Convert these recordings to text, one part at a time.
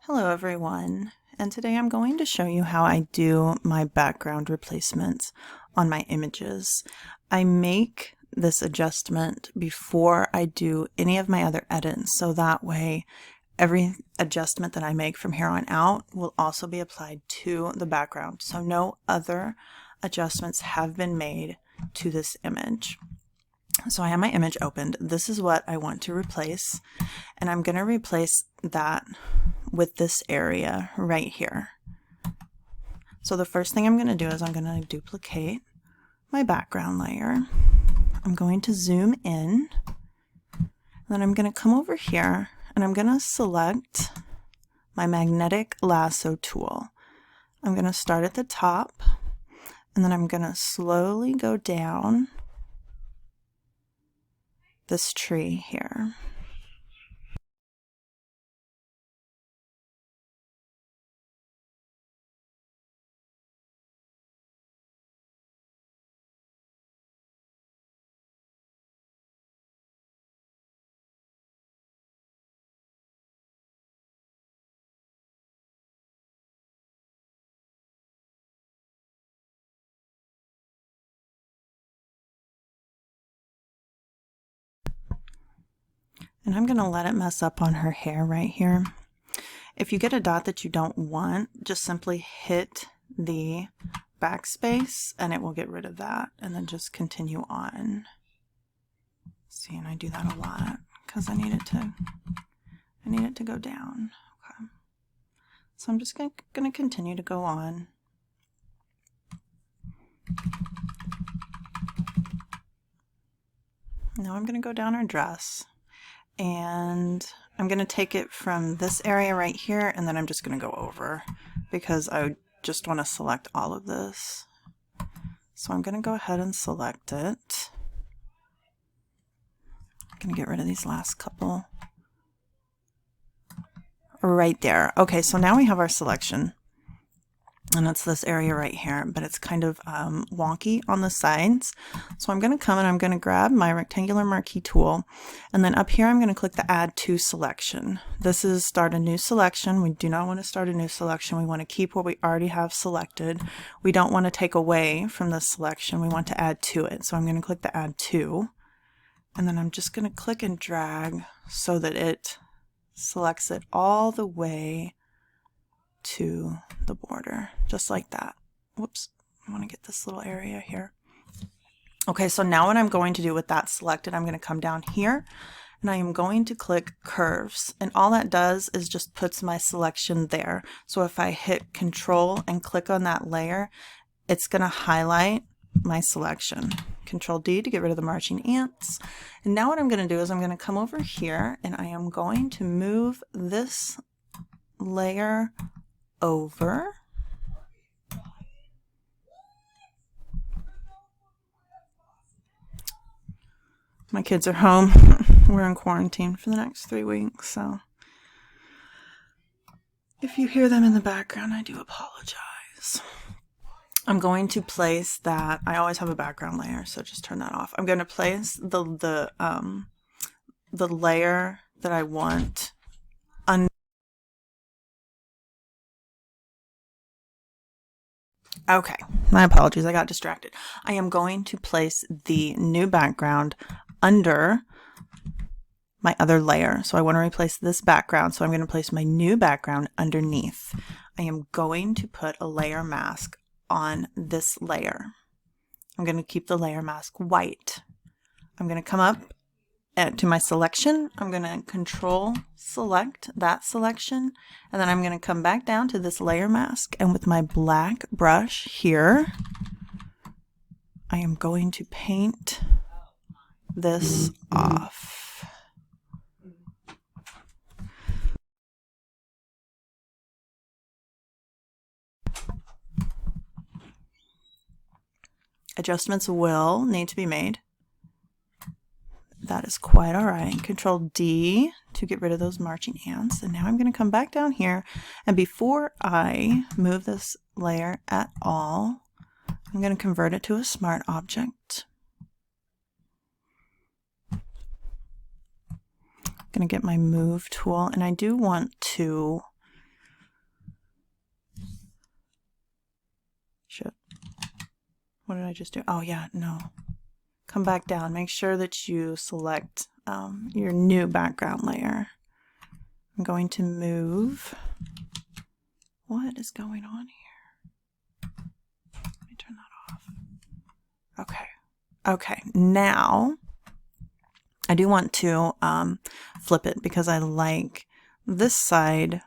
Hello everyone, and today I'm going to show you how I do my background replacements on my images. I make this adjustment before I do any of my other edits, so that way every adjustment that I make from here on out will also be applied to the background, so no other adjustments have been made to this image. So I have my image opened. This is what I want to replace, and I'm going to replace that with this area right here. So the first thing I'm going to do is I'm going to duplicate my background layer. I'm going to zoom in, and then I'm going to come over here and I'm going to select my magnetic lasso tool. I'm going to start at the top, and then I'm going to slowly go down this tree here. And I'm going to let it mess up on her hair right here. If you get a dot that you don't want, just simply hit the backspace and it will get rid of that, and then just continue on. See, and I do that a lot because I need it to go down. Okay. So I'm just going to continue to go on. Now I'm going to go down her dress, and I'm going to take it from this area right here, and then I'm just going to go over because I just want to select all of this. So I'm going to go ahead and select it. I'm going to get rid of these last couple right there. Okay, so now we have our selection, and it's this area right here, but it's kind of wonky on the sides. So I'm going to come and I'm going to grab my rectangular marquee tool, and then up here I'm going to click the add to selection. This is start a new selection. We do not want to start a new selection. We want to keep what we already have selected. We don't want to take away from the selection. We want to add to it. So I'm going to click the add to, and then I'm just going to click and drag so that it selects it all the way to the border, just like that. Whoops, I want to get this little area here. Okay, so now what I'm going to do with that selected, I'm going to come down here and I am going to click curves, and all that does is just puts my selection there. So if I hit Control and click on that layer, it's going to highlight my selection. Control D to get rid of the marching ants. And now what I'm going to do is I'm going to come over here and I am going to move this layer over. My kids are home. We're in quarantine for the next 3 weeks, so if you hear them in the background, I do apologize. I'm going to place that. I always have a background layer, so just turn that off. I'm going to place the layer that I want under. Okay, my apologies, I got distracted. I am going to place the new background under my other layer. So I want to replace this background, so I'm going to place my new background underneath. I am going to put a layer mask on this layer. I'm going to keep the layer mask white. I'm going to come up to my selection. I'm going to Control select that selection, and then I'm going to come back down to this layer mask, and with my black brush here, I am going to paint this off. Adjustments will need to be made. That is quite all right. Control D to get rid of those marching ants. And now I'm going to come back down here, and before I move this layer at all, I'm going to convert it to a smart object. I'm going to get my move tool, and I do want to What did I just do? Oh yeah, no. Come back down. Make sure that you select your new background layer. I'm going to move. What is going on here? Let me turn that off. Okay. Okay, now I do want to flip it because I like this side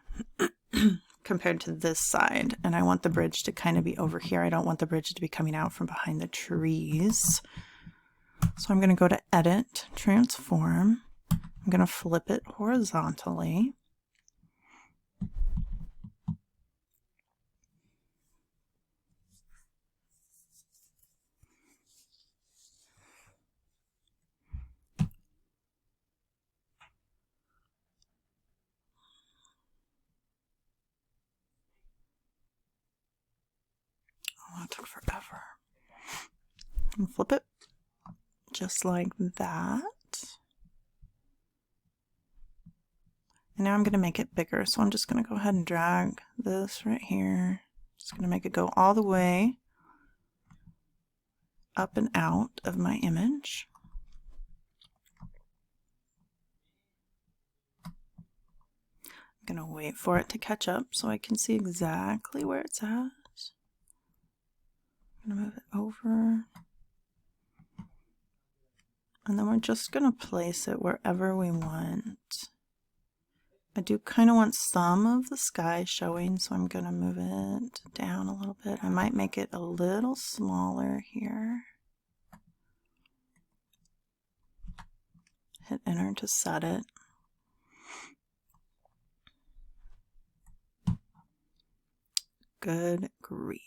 compared to this side, and I want the bridge to kind of be over here. I don't want the bridge to be coming out from behind the trees. So I'm going to go to Edit, Transform. I'm going to flip it horizontally. Oh, that took forever. And flip it just like that. And now I'm going to make it bigger. So I'm just going to go ahead and drag this right here. Just going to make it go all the way up and out of my image. I'm going to wait for it to catch up so I can see exactly where it's at. I'm going to move it over. And then we're just going to place it wherever we want. I do kind of want some of the sky showing, so I'm going to move it down a little bit. I might make it a little smaller here. Hit enter to set it. Good grief.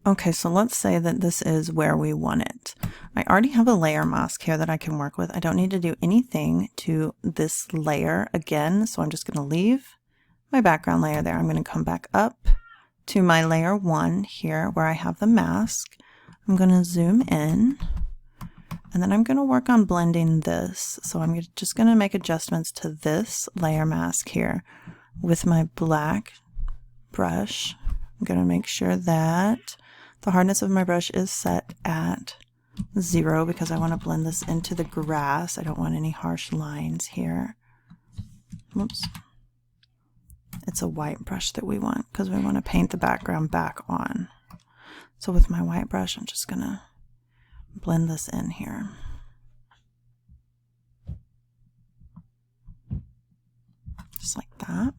Okay, so let's say that this is where we want it. I already have a layer mask here that I can work with. I don't need to do anything to this layer again, so I'm just going to leave my background layer there. I'm going to come back up to my layer 1 here where I have the mask. I'm going to zoom in, and then I'm going to work on blending this. So I'm just going to make adjustments to this layer mask here with my black brush. I'm going to make sure that the hardness of my brush is set at 0 because I want to blend this into the grass. I don't want any harsh lines here. Whoops. It's a white brush that we want because we want to paint the background back on. So with my white brush, I'm just going to blend this in here. Just like that.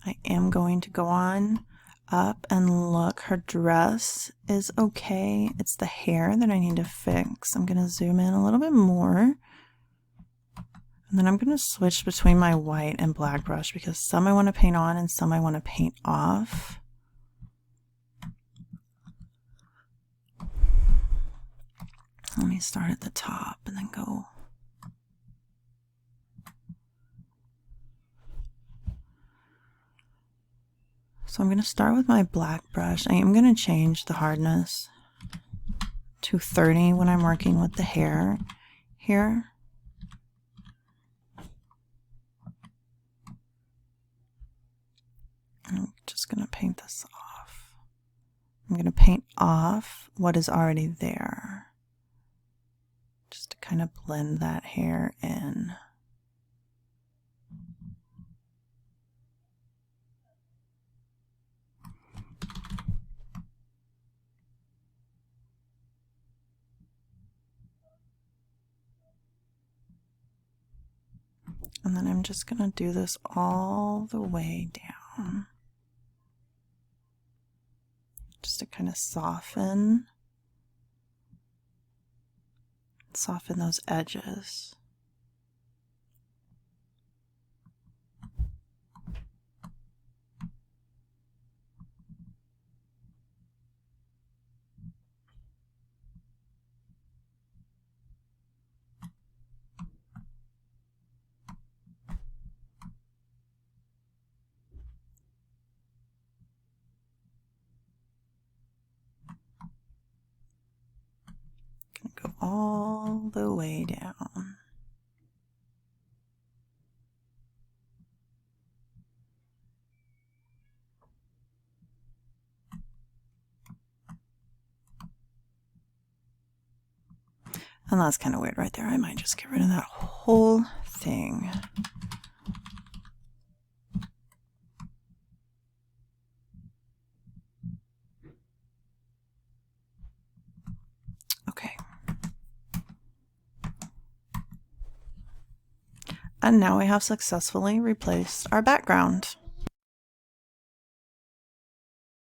I am going to go on up and look. Her dress is okay. It's the hair that I need to fix. I'm going to zoom in a little bit more. And then I'm going to switch between my white and black brush because some I want to paint on and some I want to paint off. Let me start at the top and then go. So I'm going to start with my black brush. I am going to change the hardness to 30 when I'm working with the hair here. I'm just going to paint this off. I'm going to paint off what is already there, just to kind of blend that hair in. And then I'm just going to do this all the way down, just to kind of soften those edges. Go all all the way down. And that's kind of weird right there. I might just get rid of that whole thing. Okay. And now we have successfully replaced our background.